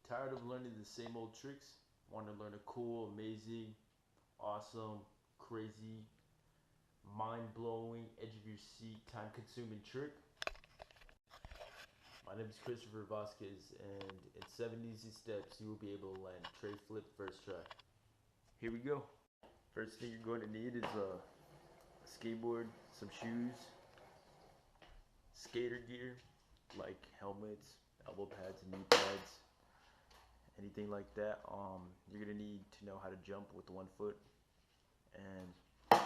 Tired of learning the same old tricks? Want to learn a cool, amazing, awesome, crazy, mind-blowing, edge of your seat, time-consuming trick? My name is Christopher Vasquez, and in 7 easy steps, you will be able to land tray flip first try. Here we go. First thing you're going to need is a skateboard, some shoes, skater gear like helmets, elbow pads, and knee pads, anything like that. You're gonna need to know how to jump with one foot, and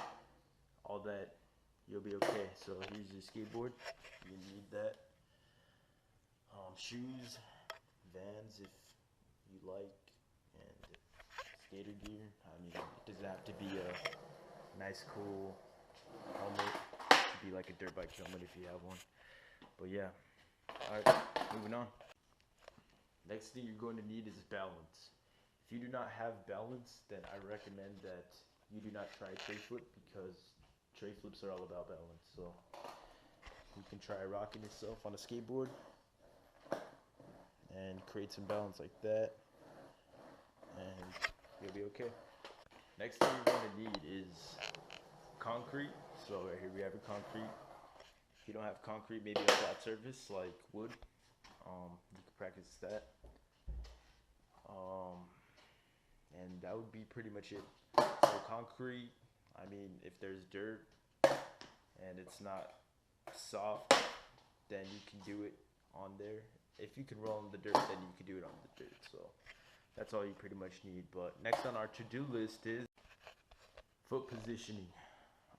all that. You'll be okay. So here's your skateboard. You need that. Shoes, Vans if you like, and skater gear. I mean, it doesn't have to be a nice, cool helmet. It could be like a dirt bike helmet if you have one. But yeah. Alright, moving on. Next thing you're going to need is balance. If you do not have balance, then I recommend that you do not try tray flip, because tray flips are all about balance. So you can try rocking yourself on a skateboard and create some balance like that, and you'll be okay. Next thing you're going to need is concrete. So right here we have a concrete. If you don't have concrete, maybe a flat surface like wood. You can practice that. And that would be pretty much it. So concrete, I mean, if there's dirt and it's not soft, then you can do it on there. If you can roll in the dirt, then you can do it on the dirt. So that's all you pretty much need. But next on our to-do list is foot positioning.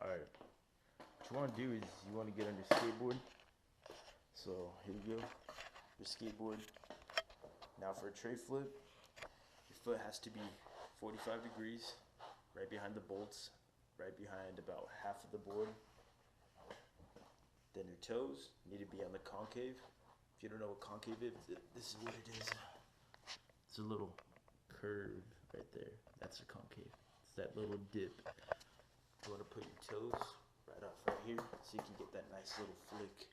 Alright, what you want to do is you want to get on your skateboard. So here you go, your skateboard. Now for a tray flip, your foot has to be 45 degrees, right behind the bolts, right behind about half of the board. Then your toes need to be on the concave. If you don't know what concave is, this is what it is. It's a little curve right there. That's a concave. It's that little dip. You want to put your toes right off right here, so you can get that nice little flick.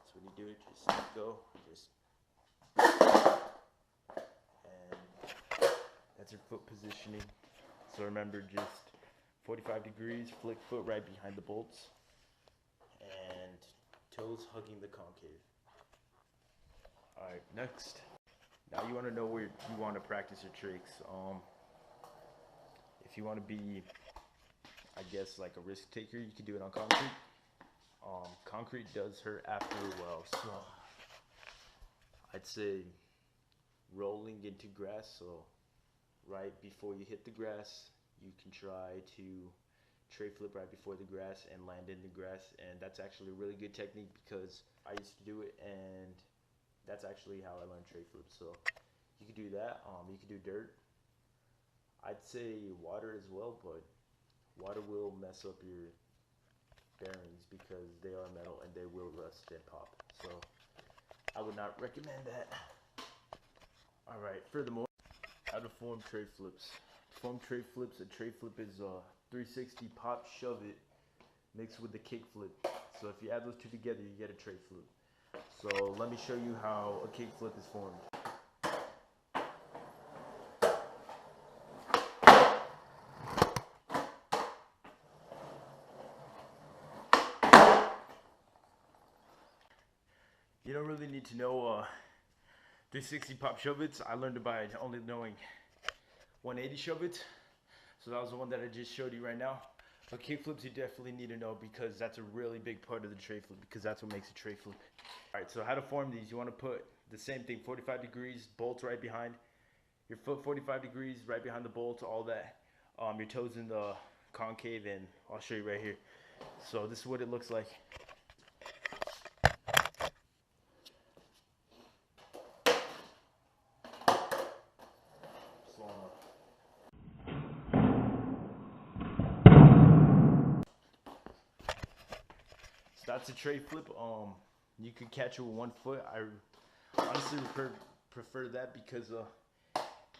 So when you do it, just let go. And that's your foot positioning. So remember, just 45 degrees, flick foot right behind the bolts, and toes hugging the concave. Alright, next. Now you want to know where you want to practice your tricks. If you want to be, I guess, like a risk taker, you can do it on concrete. Concrete does hurt after a while, so I'd say rolling into grass. So right before you hit the grass, you can try to tray flip right before the grass and land in the grass, and that's actually a really good technique, because I used to do it, and that's actually how I learned tray flips. So you can do that. You can do dirt. I'd say water as well, but water will mess up your bearings because they are metal and they will rust and pop. So I would not recommend that. Alright, furthermore, how to form tray flips. To form tray flips, a tray flip is a 360 pop shove it mixed with the kick flip. So if you add those two together, you get a tray flip. So let me show you how a kick flip is formed. You don't really need to know 360 pop shove it. I learned it by only knowing 180 shove it. So that was the one that I just showed you right now. But kick flips you definitely need to know, because that's a really big part of the tray flip, because that's what makes a tray flip. Alright, so how to form these. You want to put the same thing, 45 degrees, bolts right behind. Your foot 45 degrees, right behind the bolts, all that. Your toes in the concave, and I'll show you right here. So this is what it looks like. That's a tray flip. You could catch it with one foot. I honestly prefer that, because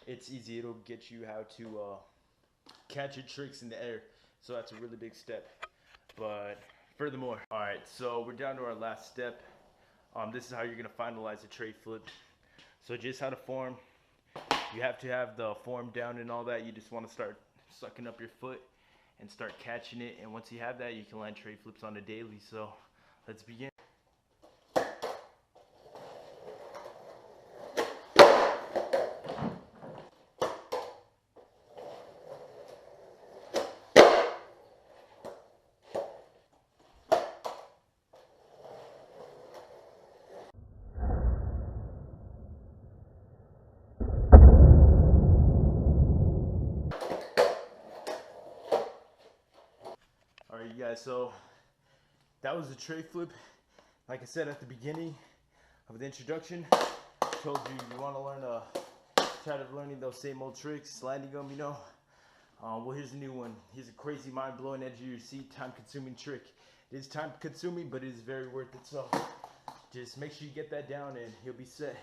it's easy. It'll get you how to catch your tricks in the air. So that's a really big step. But furthermore, all right, so we're down to our last step. This is how you're gonna finalize a tray flip. So just how to form You have to have the form down and all that. You just want to start sucking up your foot and start catching it. And once you have that, you can land tray flips on a daily. So let's begin. Alright, you guys, so that was the tray flip. Like I said at the beginning of the introduction, I told you you want to learn tired of learning those same old tricks, landing them, you know. Well, here's a new one. Here's a crazy, mind-blowing, edge of your seat, time-consuming trick. It is time-consuming, but it is very worth it. So just make sure you get that down and you'll be set.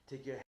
Take care.